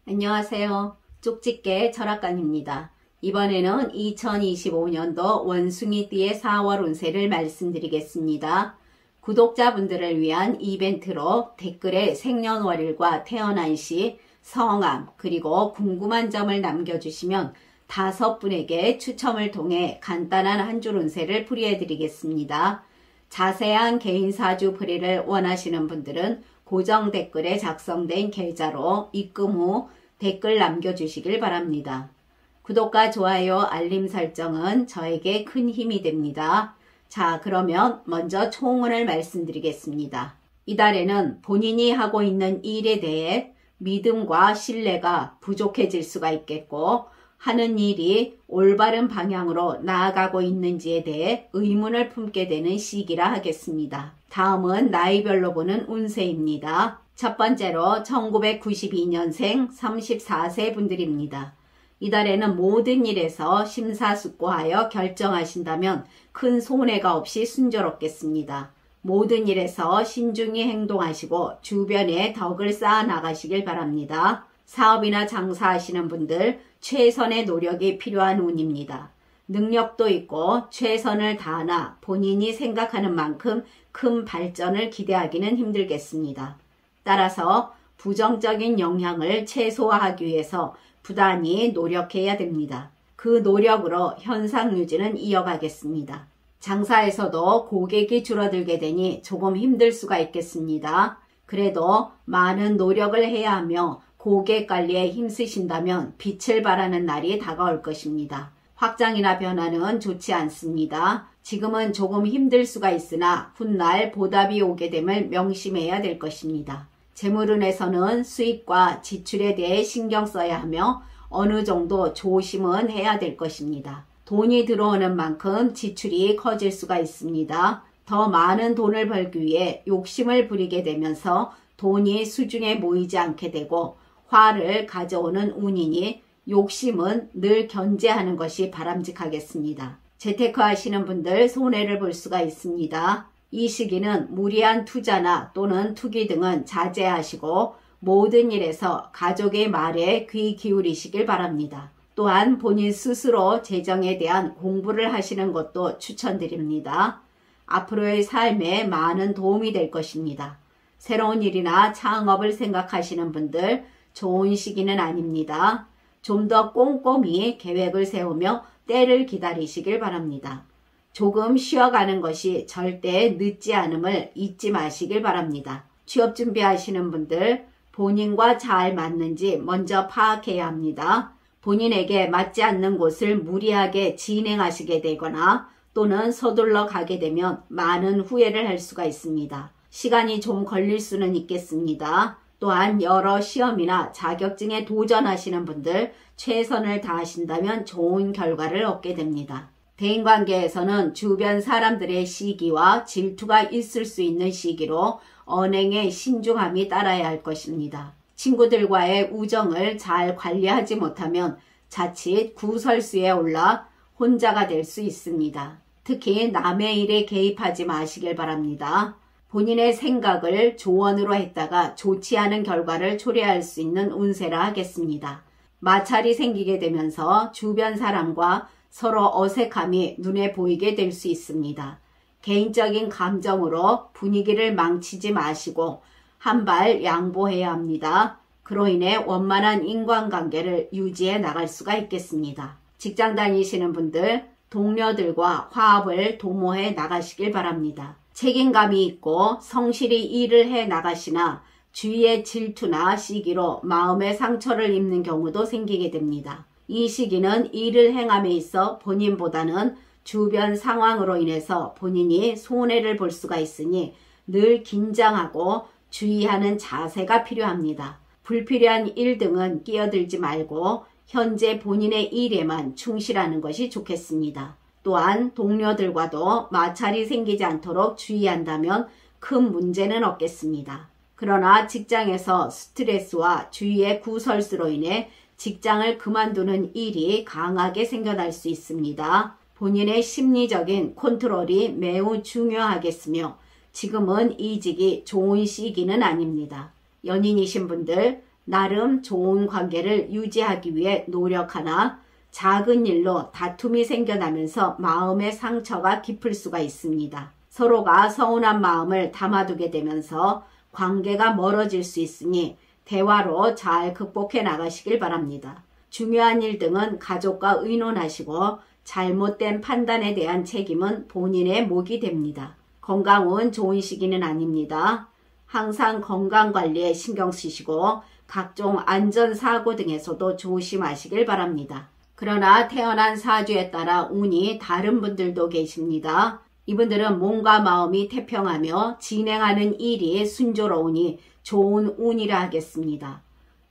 안녕하세요. 쪽집게 철학관입니다. 이번에는 2025년도 원숭이띠의 4월 운세를 말씀드리겠습니다. 구독자분들을 위한 이벤트로 댓글에 생년월일과 태어난 시, 성함, 그리고 궁금한 점을 남겨주시면 5분에게 추첨을 통해 간단한 한 줄 운세를 풀이해드리겠습니다. 자세한 개인사주 풀이를 원하시는 분들은 고정 댓글에 작성된 계좌로 입금 후 댓글 남겨주시길 바랍니다. 구독과 좋아요, 알림 설정은 저에게 큰 힘이 됩니다. 자, 그러면 먼저 총운을 말씀드리겠습니다. 이달에는 본인이 하고 있는 일에 대해 믿음과 신뢰가 부족해질 수가 있겠고, 하는 일이 올바른 방향으로 나아가고 있는지에 대해 의문을 품게 되는 시기라 하겠습니다. 다음은 나이별로 보는 운세입니다. 첫 번째로 1992년생 34세 분들입니다. 이달에는 모든 일에서 심사숙고하여 결정하신다면 큰 손해가 없이 순조롭겠습니다. 모든 일에서 신중히 행동하시고 주변에 덕을 쌓아 나가시길 바랍니다. 사업이나 장사하시는 분들 최선의 노력이 필요한 운입니다. 능력도 있고 최선을 다하나 본인이 생각하는 만큼 큰 발전을 기대하기는 힘들겠습니다. 따라서 부정적인 영향을 최소화하기 위해서 부단히 노력해야 됩니다. 그 노력으로 현상 유지는 이어가겠습니다. 장사에서도 고객이 줄어들게 되니 조금 힘들 수가 있겠습니다. 그래도 많은 노력을 해야 하며 고객 관리에 힘쓰신다면 빛을 발하는 날이 다가올 것입니다. 확장이나 변화는 좋지 않습니다. 지금은 조금 힘들 수가 있으나 훗날 보답이 오게 됨을 명심해야 될 것입니다. 재물운에서는 수입과 지출에 대해 신경 써야 하며 어느 정도 조심은 해야 될 것입니다. 돈이 들어오는 만큼 지출이 커질 수가 있습니다. 더 많은 돈을 벌기 위해 욕심을 부리게 되면서 돈이 수중에 모이지 않게 되고 화를 가져오는 운이니 욕심은 늘 견제하는 것이 바람직하겠습니다. 재테크 하시는 분들 손해를 볼 수가 있습니다. 이 시기는 무리한 투자나 또는 투기 등은 자제하시고 모든 일에서 가족의 말에 귀 기울이시길 바랍니다. 또한 본인 스스로 재정에 대한 공부를 하시는 것도 추천드립니다. 앞으로의 삶에 많은 도움이 될 것입니다. 새로운 일이나 창업을 생각하시는 분들 좋은 시기는 아닙니다. 좀 더 꼼꼼히 계획을 세우며 때를 기다리시길 바랍니다. 조금 쉬어가는 것이 절대 늦지 않음을 잊지 마시길 바랍니다. 취업 준비하시는 분들 본인과 잘 맞는지 먼저 파악해야 합니다. 본인에게 맞지 않는 곳을 무리하게 진행하시게 되거나 또는 서둘러 가게 되면 많은 후회를 할 수가 있습니다. 시간이 좀 걸릴 수는 있겠습니다. 또한 여러 시험이나 자격증에 도전하시는 분들 최선을 다하신다면 좋은 결과를 얻게 됩니다. 대인관계에서는 주변 사람들의 시기와 질투가 있을 수 있는 시기로 언행에 신중함이 따라야 할 것입니다. 친구들과의 우정을 잘 관리하지 못하면 자칫 구설수에 올라 혼자가 될 수 있습니다. 특히 남의 일에 개입하지 마시길 바랍니다. 본인의 생각을 조언으로 했다가 좋지 않은 결과를 초래할 수 있는 운세라 하겠습니다. 마찰이 생기게 되면서 주변 사람과 서로 어색함이 눈에 보이게 될 수 있습니다. 개인적인 감정으로 분위기를 망치지 마시고 한 발 양보해야 합니다. 그로 인해 원만한 인간관계를 유지해 나갈 수가 있겠습니다. 직장 다니시는 분들 동료들과 화합을 도모해 나가시길 바랍니다. 책임감이 있고 성실히 일을 해 나가시나 주위의 질투나 시기로 마음의 상처를 입는 경우도 생기게 됩니다. 이 시기는 일을 행함에 있어 본인보다는 주변 상황으로 인해서 본인이 손해를 볼 수가 있으니 늘 긴장하고 주의하는 자세가 필요합니다. 불필요한 일 등은 끼어들지 말고 현재 본인의 일에만 충실하는 것이 좋겠습니다. 또한 동료들과도 마찰이 생기지 않도록 주의한다면 큰 문제는 없겠습니다. 그러나 직장에서 스트레스와 주위의 구설수로 인해 직장을 그만두는 일이 강하게 생겨날 수 있습니다. 본인의 심리적인 컨트롤이 매우 중요하겠으며 지금은 이직이 좋은 시기는 아닙니다. 연인이신 분들 나름 좋은 관계를 유지하기 위해 노력하나 작은 일로 다툼이 생겨나면서 마음의 상처가 깊을 수가 있습니다. 서로가 서운한 마음을 담아두게 되면서 관계가 멀어질 수 있으니 대화로 잘 극복해 나가시길 바랍니다. 중요한 일 등은 가족과 의논하시고 잘못된 판단에 대한 책임은 본인의 몫이 됩니다. 건강은 좋은 시기는 아닙니다. 항상 건강관리에 신경 쓰시고 각종 안전사고 등에서도 조심하시길 바랍니다. 그러나 태어난 사주에 따라 운이 다른 분들도 계십니다. 이분들은 몸과 마음이 태평하며 진행하는 일이 순조로우니 좋은 운이라 하겠습니다.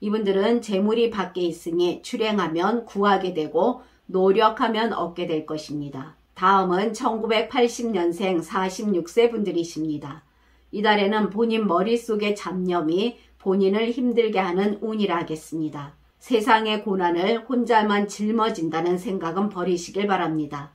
이분들은 재물이 밖에 있으니 출행하면 구하게 되고 노력하면 얻게 될 것입니다. 다음은 1980년생 46세 분들이십니다. 이달에는 본인 머릿속의 잡념이 본인을 힘들게 하는 운이라 하겠습니다. 세상의 고난을 혼자만 짊어진다는 생각은 버리시길 바랍니다.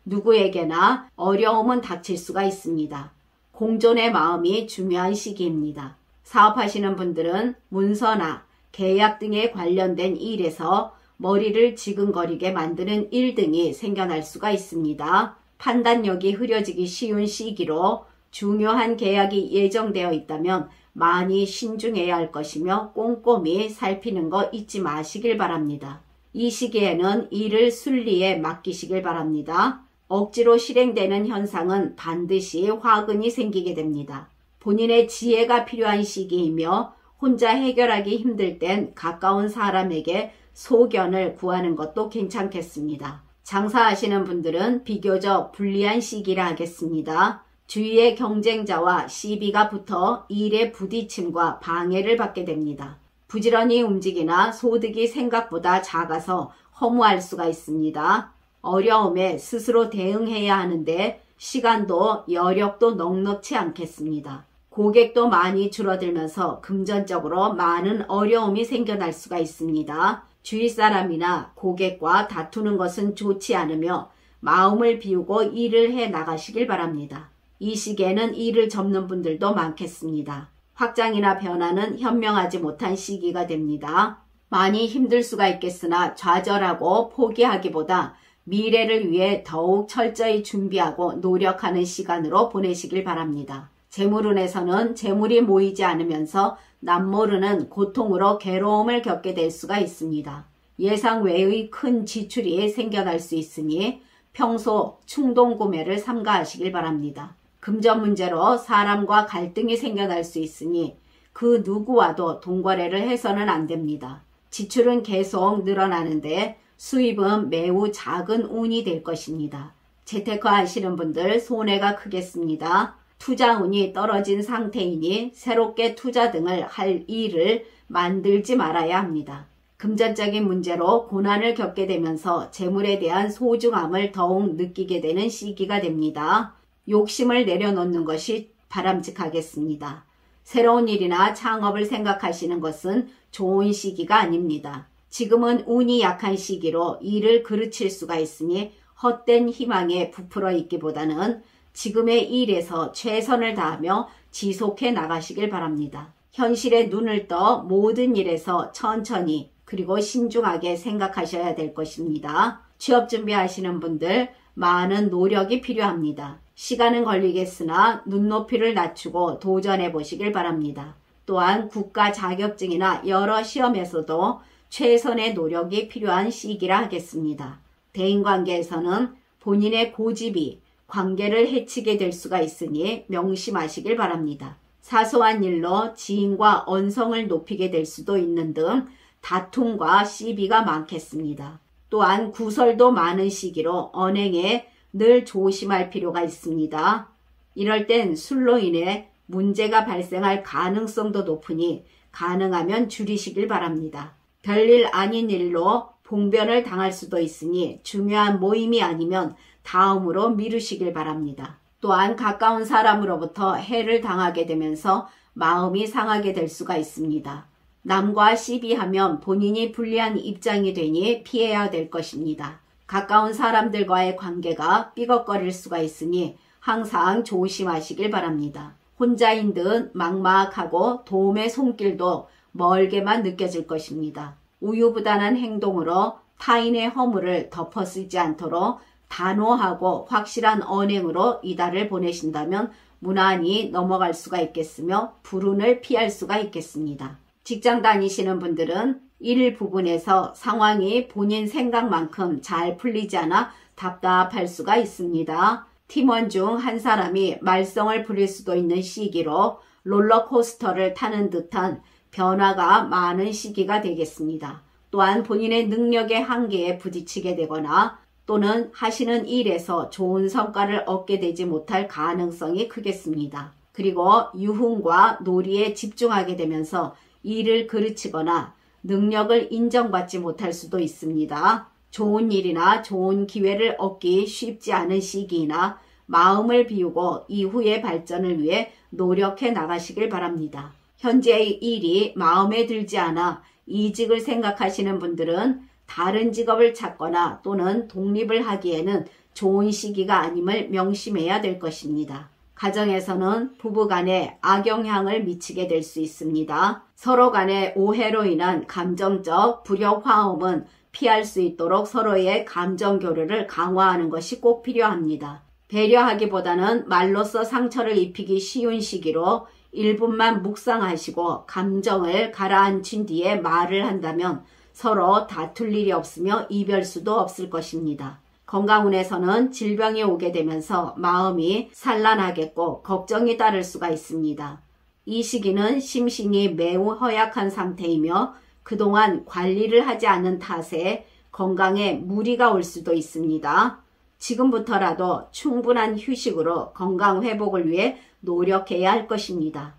누구에게나 어려움은 닥칠 수가 있습니다. 공존의 마음이 중요한 시기입니다. 사업하시는 분들은 문서나 계약 등에 관련된 일에서 머리를 지근거리게 만드는 일 등이 생겨날 수가 있습니다. 판단력이 흐려지기 쉬운 시기로 중요한 계약이 예정되어 있다면 많이 신중해야 할 것이며 꼼꼼히 살피는 거 잊지 마시길 바랍니다. 이 시기에는 일을 순리에 맡기시길 바랍니다. 억지로 실행되는 현상은 반드시 화근이 생기게 됩니다. 본인의 지혜가 필요한 시기이며 혼자 해결하기 힘들 땐 가까운 사람에게 소견을 구하는 것도 괜찮겠습니다. 장사하시는 분들은 비교적 불리한 시기라 하겠습니다. 주위의 경쟁자와 시비가 붙어 일의 부딪힘과 방해를 받게 됩니다. 부지런히 움직이나 소득이 생각보다 작아서 허무할 수가 있습니다. 어려움에 스스로 대응해야 하는데 시간도 여력도 넉넉치 않겠습니다. 고객도 많이 줄어들면서 금전적으로 많은 어려움이 생겨날 수가 있습니다. 주위 사람이나 고객과 다투는 것은 좋지 않으며 마음을 비우고 일을 해 나가시길 바랍니다. 이 시기에는 일을 접는 분들도 많겠습니다. 확장이나 변화는 현명하지 못한 시기가 됩니다. 많이 힘들 수가 있겠으나 좌절하고 포기하기보다 미래를 위해 더욱 철저히 준비하고 노력하는 시간으로 보내시길 바랍니다. 재물운에서는 재물이 모이지 않으면서 남모르는 고통으로 괴로움을 겪게 될 수가 있습니다. 예상 외의 큰 지출이 생겨날 수 있으니 평소 충동 구매를 삼가하시길 바랍니다. 금전 문제로 사람과 갈등이 생겨날 수 있으니 그 누구와도 동거래를 해서는 안 됩니다. 지출은 계속 늘어나는데 수입은 매우 작은 운이 될 것입니다. 재테크 하시는 분들 손해가 크겠습니다. 투자 운이 떨어진 상태이니 새롭게 투자 등을 할 일을 만들지 말아야 합니다. 금전적인 문제로 고난을 겪게 되면서 재물에 대한 소중함을 더욱 느끼게 되는 시기가 됩니다. 욕심을 내려놓는 것이 바람직하겠습니다. 새로운 일이나 창업을 생각하시는 것은 좋은 시기가 아닙니다. 지금은 운이 약한 시기로 일을 그르칠 수가 있으니 헛된 희망에 부풀어 있기보다는 지금의 일에서 최선을 다하며 지속해 나가시길 바랍니다. 현실에 눈을 떠 모든 일에서 천천히 그리고 신중하게 생각하셔야 될 것입니다. 취업 준비하시는 분들 많은 노력이 필요합니다. 시간은 걸리겠으나 눈높이를 낮추고 도전해 보시길 바랍니다. 또한 국가 자격증이나 여러 시험에서도 최선의 노력이 필요한 시기라 하겠습니다. 대인관계에서는 본인의 고집이 관계를 해치게 될 수가 있으니 명심하시길 바랍니다. 사소한 일로 지인과 언성을 높이게 될 수도 있는 등 다툼과 시비가 많겠습니다. 또한 구설도 많은 시기로 언행에 늘 조심할 필요가 있습니다. 이럴 땐 술로 인해 문제가 발생할 가능성도 높으니 가능하면 줄이시길 바랍니다. 별일 아닌 일로 봉변을 당할 수도 있으니 중요한 모임이 아니면 다음으로 미루시길 바랍니다. 또한 가까운 사람으로부터 해를 당하게 되면서 마음이 상하게 될 수가 있습니다. 남과 시비하면 본인이 불리한 입장이 되니 피해야 될 것입니다. 가까운 사람들과의 관계가 삐걱거릴 수가 있으니 항상 조심하시길 바랍니다. 혼자인 듯 막막하고 도움의 손길도 멀게만 느껴질 것입니다. 우유부단한 행동으로 타인의 허물을 덮어쓰지 않도록 단호하고 확실한 언행으로 이달을 보내신다면 무난히 넘어갈 수가 있겠으며 불운을 피할 수가 있겠습니다. 직장 다니시는 분들은 일 부분에서 상황이 본인 생각만큼 잘 풀리지 않아 답답할 수가 있습니다. 팀원 중 한 사람이 말썽을 부릴 수도 있는 시기로 롤러코스터를 타는 듯한 변화가 많은 시기가 되겠습니다. 또한 본인의 능력의 한계에 부딪히게 되거나 또는 하시는 일에서 좋은 성과를 얻게 되지 못할 가능성이 크겠습니다. 그리고 유흥과 놀이에 집중하게 되면서 일을 그르치거나 능력을 인정받지 못할 수도 있습니다. 좋은 일이나 좋은 기회를 얻기 쉽지 않은 시기이나 마음을 비우고 이후의 발전을 위해 노력해 나가시길 바랍니다. 현재의 일이 마음에 들지 않아 이직을 생각하시는 분들은 다른 직업을 찾거나 또는 독립을 하기에는 좋은 시기가 아님을 명심해야 될 것입니다. 가정에서는 부부간에 악영향을 미치게 될 수 있습니다. 서로 간의 오해로 인한 감정적 불협화음은 피할 수 있도록 서로의 감정 교류를 강화하는 것이 꼭 필요합니다. 배려하기보다는 말로써 상처를 입히기 쉬운 시기로 1분만 묵상하시고 감정을 가라앉힌 뒤에 말을 한다면 서로 다툴 일이 없으며 이별수도 없을 것입니다. 건강운에서는 질병이 오게 되면서 마음이 산란하겠고 걱정이 따를 수가 있습니다. 이 시기는 심신이 매우 허약한 상태이며 그동안 관리를 하지 않은 탓에 건강에 무리가 올 수도 있습니다. 지금부터라도 충분한 휴식으로 건강 회복을 위해 노력해야 할 것입니다.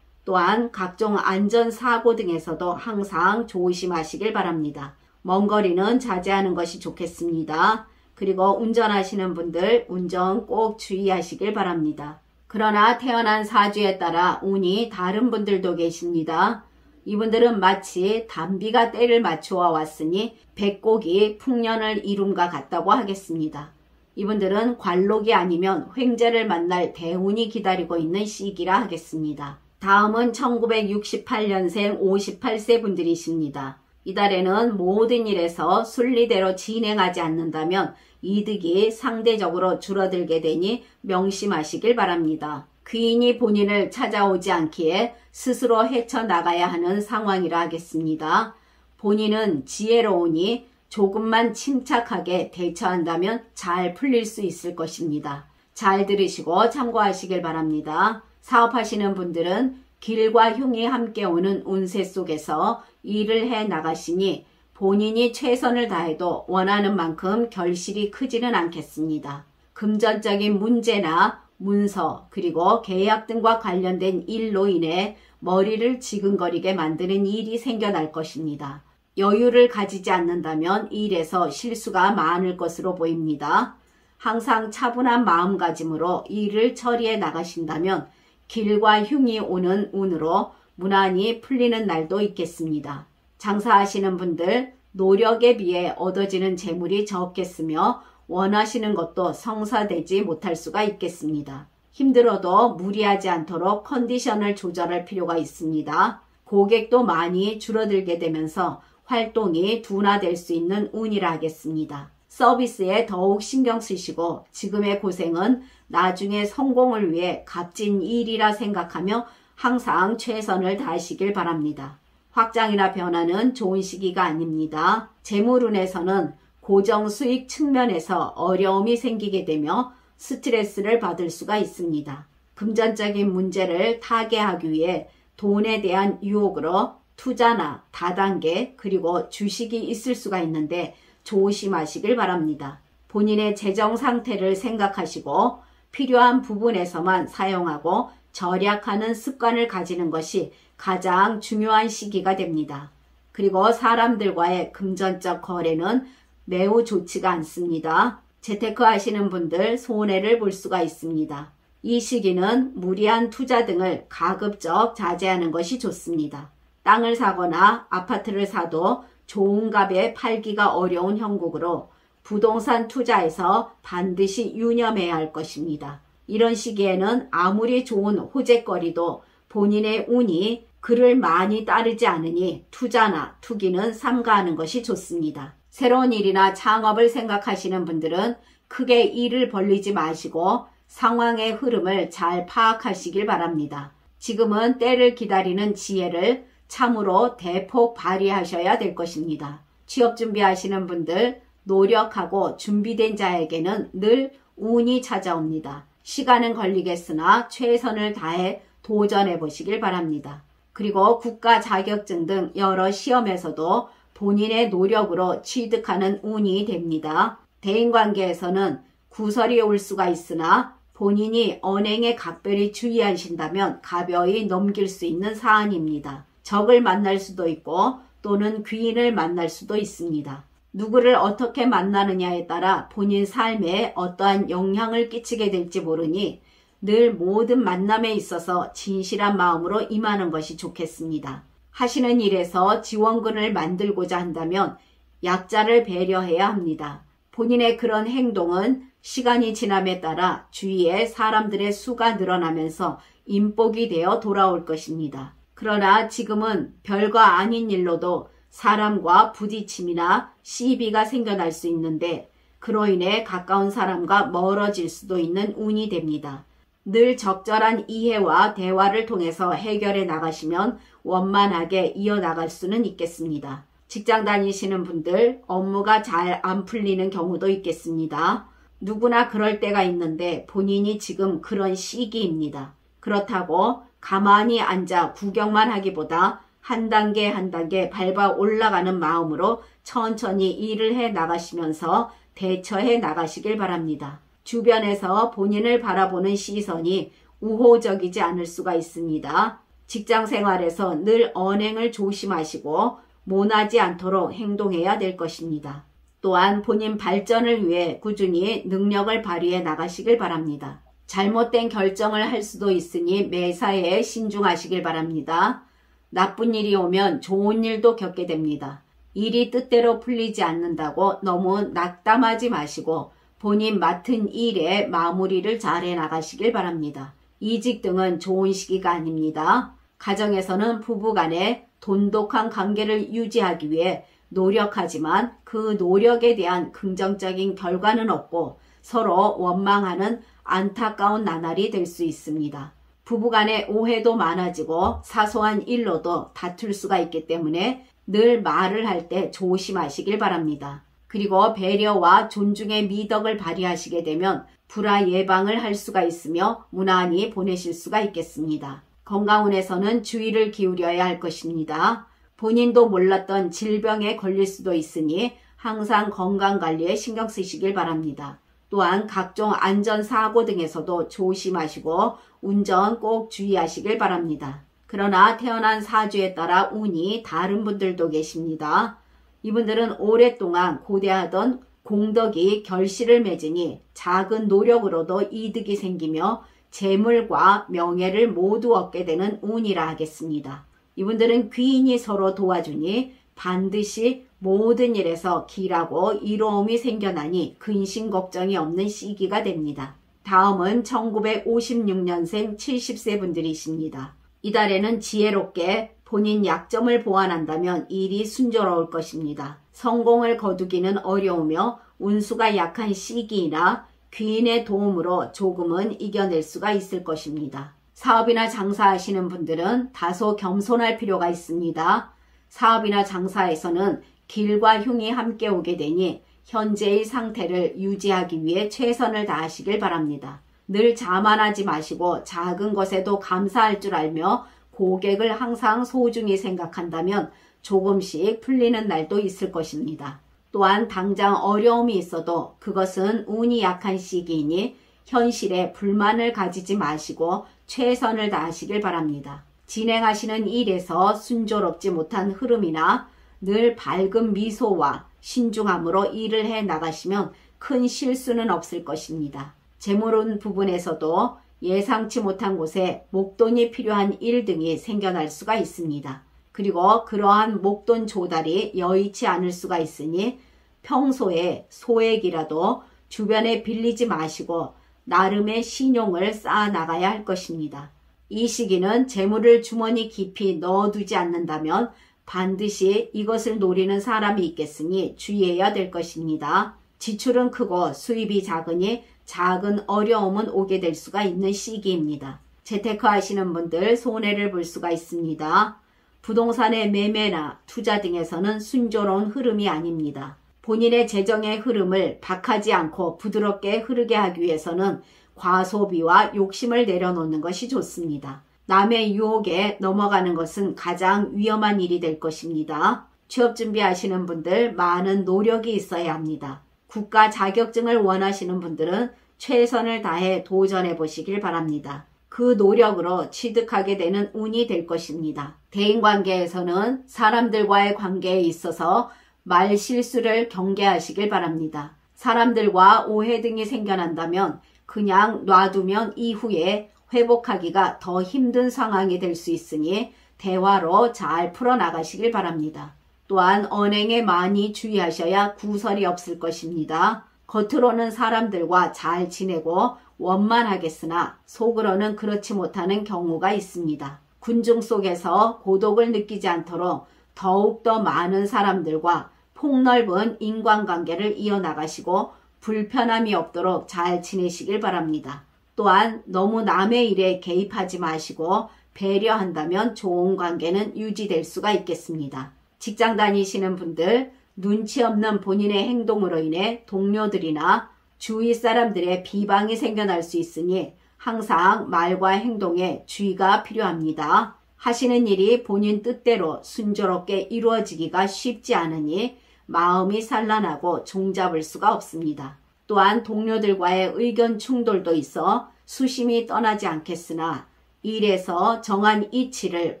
또한 각종 안전사고 등에서도 항상 조심하시길 바랍니다. 먼 거리는 자제하는 것이 좋겠습니다. 그리고 운전하시는 분들 운전 꼭 주의하시길 바랍니다. 그러나 태어난 사주에 따라 운이 다른 분들도 계십니다. 이분들은 마치 담비가 때를 맞추어 왔으니 백곡이 풍년을 이룸과 같다고 하겠습니다. 이분들은 관록이 아니면 횡재를 만날 대운이 기다리고 있는 시기라 하겠습니다. 다음은 1968년생 58세 분들이십니다. 이달에는 모든 일에서 순리대로 진행하지 않는다면 이득이 상대적으로 줄어들게 되니 명심하시길 바랍니다. 귀인이 본인을 찾아오지 않기에 스스로 헤쳐나가야 하는 상황이라 하겠습니다. 본인은 지혜로우니 조금만 침착하게 대처한다면 잘 풀릴 수 있을 것입니다. 잘 들으시고 참고하시길 바랍니다. 사업하시는 분들은 길과 흉이 함께 오는 운세 속에서 일을 해 나가시니 본인이 최선을 다해도 원하는 만큼 결실이 크지는 않겠습니다. 금전적인 문제나 문서 그리고 계약 등과 관련된 일로 인해 머리를 지근거리게 만드는 일이 생겨날 것입니다. 여유를 가지지 않는다면 일에서 실수가 많을 것으로 보입니다. 항상 차분한 마음가짐으로 일을 처리해 나가신다면 길과 흉이 오는 운으로 무난히 풀리는 날도 있겠습니다. 장사하시는 분들 노력에 비해 얻어지는 재물이 적겠으며 원하시는 것도 성사되지 못할 수가 있겠습니다. 힘들어도 무리하지 않도록 컨디션을 조절할 필요가 있습니다. 고객도 많이 줄어들게 되면서 활동이 둔화될 수 있는 운이라 하겠습니다. 서비스에 더욱 신경 쓰시고 지금의 고생은 나중에 성공을 위해 값진 일이라 생각하며 항상 최선을 다하시길 바랍니다. 확장이나 변화는 좋은 시기가 아닙니다. 재물운에서는 고정 수익 측면에서 어려움이 생기게 되며 스트레스를 받을 수가 있습니다. 금전적인 문제를 타개하기 위해 돈에 대한 유혹으로 투자나 다단계 그리고 주식이 있을 수가 있는데 조심하시길 바랍니다. 본인의 재정 상태를 생각하시고 필요한 부분에서만 사용하고 절약하는 습관을 가지는 것이 가장 중요한 시기가 됩니다. 그리고 사람들과의 금전적 거래는 매우 좋지가 않습니다. 재테크 하시는 분들 손해를 볼 수가 있습니다. 이 시기는 무리한 투자 등을 가급적 자제하는 것이 좋습니다. 땅을 사거나 아파트를 사도 좋은 값에 팔기가 어려운 형국으로 부동산 투자에서 반드시 유념해야 할 것입니다. 이런 시기에는 아무리 좋은 호재거리도 본인의 운이 그를 많이 따르지 않으니 투자나 투기는 삼가하는 것이 좋습니다. 새로운 일이나 창업을 생각하시는 분들은 크게 일을 벌리지 마시고 상황의 흐름을 잘 파악하시길 바랍니다. 지금은 때를 기다리는 지혜를 참으로 대폭 발휘하셔야 될 것입니다. 취업 준비하시는 분들, 노력하고 준비된 자에게는 늘 운이 찾아옵니다. 시간은 걸리겠으나 최선을 다해 도전해 보시길 바랍니다. 그리고 국가 자격증 등 여러 시험에서도 본인의 노력으로 취득하는 운이 됩니다. 대인관계에서는 구설이 올 수가 있으나 본인이 언행에 각별히 주의하신다면 가벼이 넘길 수 있는 사안입니다. 적을 만날 수도 있고 또는 귀인을 만날 수도 있습니다. 누구를 어떻게 만나느냐에 따라 본인 삶에 어떠한 영향을 끼치게 될지 모르니 늘 모든 만남에 있어서 진실한 마음으로 임하는 것이 좋겠습니다. 하시는 일에서 지원군을 만들고자 한다면 약자를 배려해야 합니다. 본인의 그런 행동은 시간이 지남에 따라 주위에 사람들의 수가 늘어나면서 인복이 되어 돌아올 것입니다. 그러나 지금은 별거 아닌 일로도 사람과 부딪힘이나 시비가 생겨날 수 있는데 그로 인해 가까운 사람과 멀어질 수도 있는 운이 됩니다. 늘 적절한 이해와 대화를 통해서 해결해 나가시면 원만하게 이어나갈 수는 있겠습니다. 직장 다니시는 분들 업무가 잘 안 풀리는 경우도 있겠습니다. 누구나 그럴 때가 있는데 본인이 지금 그런 시기입니다. 그렇다고 가만히 앉아 구경만 하기보다 한 단계 한 단계 밟아 올라가는 마음으로 천천히 일을 해 나가시면서 대처해 나가시길 바랍니다. 주변에서 본인을 바라보는 시선이 우호적이지 않을 수가 있습니다. 직장 생활에서 늘 언행을 조심하시고 모나지 않도록 행동해야 될 것입니다. 또한 본인 발전을 위해 꾸준히 능력을 발휘해 나가시길 바랍니다. 잘못된 결정을 할 수도 있으니 매사에 신중하시길 바랍니다. 나쁜 일이 오면 좋은 일도 겪게 됩니다. 일이 뜻대로 풀리지 않는다고 너무 낙담하지 마시고 본인 맡은 일에 마무리를 잘해 나가시길 바랍니다. 이직 등은 좋은 시기가 아닙니다. 가정에서는 부부간에 돈독한 관계를 유지하기 위해 노력하지만 그 노력에 대한 긍정적인 결과는 없고 서로 원망하는 안타까운 나날이 될 수 있습니다. 부부간의 오해도 많아지고 사소한 일로도 다툴 수가 있기 때문에 늘 말을 할 때 조심하시길 바랍니다. 그리고 배려와 존중의 미덕을 발휘하시게 되면 불화 예방을 할 수가 있으며 무난히 보내실 수가 있겠습니다. 건강운에서는 주의를 기울여야 할 것입니다. 본인도 몰랐던 질병에 걸릴 수도 있으니 항상 건강관리에 신경 쓰시길 바랍니다. 또한 각종 안전사고 등에서도 조심하시고 운전 꼭 주의하시길 바랍니다. 그러나 태어난 사주에 따라 운이 다른 분들도 계십니다. 이분들은 오랫동안 고대하던 공덕이 결실을 맺으니 작은 노력으로도 이득이 생기며 재물과 명예를 모두 얻게 되는 운이라 하겠습니다. 이분들은 귀인이 서로 도와주니 반드시 모든 일에서 길하고 이로움이 생겨나니 근심 걱정이 없는 시기가 됩니다. 다음은 1956년생 70세 분들이십니다. 이달에는 지혜롭게 본인 약점을 보완한다면 일이 순조로울 것입니다. 성공을 거두기는 어려우며 운수가 약한 시기이나 귀인의 도움으로 조금은 이겨낼 수가 있을 것입니다. 사업이나 장사하시는 분들은 다소 겸손할 필요가 있습니다. 사업이나 장사에서는 길과 흉이 함께 오게 되니 현재의 상태를 유지하기 위해 최선을 다하시길 바랍니다. 늘 자만하지 마시고 작은 것에도 감사할 줄 알며 고객을 항상 소중히 생각한다면 조금씩 풀리는 날도 있을 것입니다. 또한 당장 어려움이 있어도 그것은 운이 약한 시기이니 현실에 불만을 가지지 마시고 최선을 다하시길 바랍니다. 진행하시는 일에서 순조롭지 못한 흐름이나 늘 밝은 미소와 신중함으로 일을 해 나가시면 큰 실수는 없을 것입니다. 재물운 부분에서도 예상치 못한 곳에 목돈이 필요한 일 등이 생겨날 수가 있습니다. 그리고 그러한 목돈 조달이 여의치 않을 수가 있으니 평소에 소액이라도 주변에 빌리지 마시고 나름의 신용을 쌓아 나가야 할 것입니다. 이 시기는 재물을 주머니 깊이 넣어두지 않는다면 반드시 이것을 노리는 사람이 있겠으니 주의해야 될 것입니다. 지출은 크고 수입이 작으니 작은 어려움은 오게 될 수가 있는 시기입니다. 재테크 하시는 분들 손해를 볼 수가 있습니다. 부동산의 매매나 투자 등에서는 순조로운 흐름이 아닙니다. 본인의 재정의 흐름을 박하지 않고 부드럽게 흐르게 하기 위해서는 과소비와 욕심을 내려놓는 것이 좋습니다. 남의 유혹에 넘어가는 것은 가장 위험한 일이 될 것입니다. 취업 준비하시는 분들 많은 노력이 있어야 합니다. 국가 자격증을 원하시는 분들은 최선을 다해 도전해 보시길 바랍니다. 그 노력으로 취득하게 되는 운이 될 것입니다. 대인관계에서는 사람들과의 관계에 있어서 말 실수를 경계하시길 바랍니다. 사람들과 오해 등이 생겨난다면 그냥 놔두면 이후에 회복하기가 더 힘든 상황이 될 수 있으니 대화로 잘 풀어나가시길 바랍니다. 또한 언행에 많이 주의하셔야 구설이 없을 것입니다. 겉으로는 사람들과 잘 지내고 원만하겠으나 속으로는 그렇지 못하는 경우가 있습니다. 군중 속에서 고독을 느끼지 않도록 더욱더 많은 사람들과 폭넓은 인간관계를 이어나가시고 불편함이 없도록 잘 지내시길 바랍니다. 또한 너무 남의 일에 개입하지 마시고 배려한다면 좋은 관계는 유지될 수가 있겠습니다. 직장 다니시는 분들, 눈치 없는 본인의 행동으로 인해 동료들이나 주위 사람들의 비방이 생겨날 수 있으니 항상 말과 행동에 주의가 필요합니다. 하시는 일이 본인 뜻대로 순조롭게 이루어지기가 쉽지 않으니 마음이 산란하고 종잡을 수가 없습니다. 또한 동료들과의 의견 충돌도 있어 수심이 떠나지 않겠으나 일에서 정한 이치를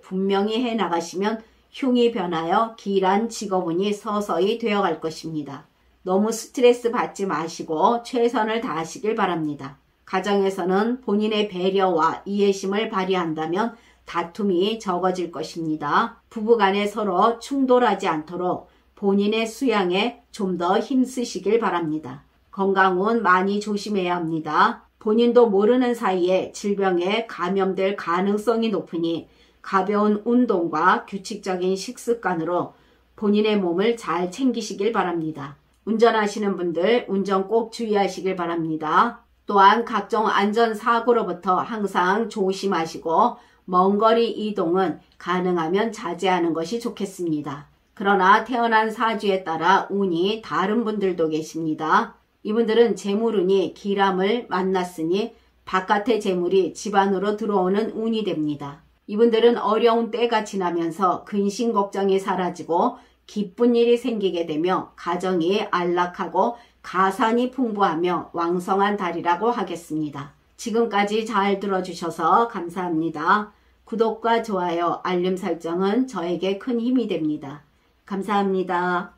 분명히 해나가시면 흉이 변하여 길한 직업운이 서서히 되어갈 것입니다. 너무 스트레스 받지 마시고 최선을 다하시길 바랍니다. 가정에서는 본인의 배려와 이해심을 발휘한다면 다툼이 적어질 것입니다. 부부간에 서로 충돌하지 않도록 본인의 수양에 좀 더 힘쓰시길 바랍니다. 건강은 많이 조심해야 합니다. 본인도 모르는 사이에 질병에 감염될 가능성이 높으니 가벼운 운동과 규칙적인 식습관으로 본인의 몸을 잘 챙기시길 바랍니다. 운전하시는 분들 운전 꼭 주의하시길 바랍니다. 또한 각종 안전사고로부터 항상 조심하시고 먼 거리 이동은 가능하면 자제하는 것이 좋겠습니다. 그러나 태어난 사주에 따라 운이 다른 분들도 계십니다. 이분들은 재물운이 기람을 만났으니 바깥의 재물이 집안으로 들어오는 운이 됩니다. 이분들은 어려운 때가 지나면서 근심 걱정이 사라지고 기쁜 일이 생기게 되며 가정이 안락하고 가산이 풍부하며 왕성한 달이라고 하겠습니다. 지금까지 잘 들어주셔서 감사합니다. 구독과 좋아요, 알림 설정은 저에게 큰 힘이 됩니다. 감사합니다.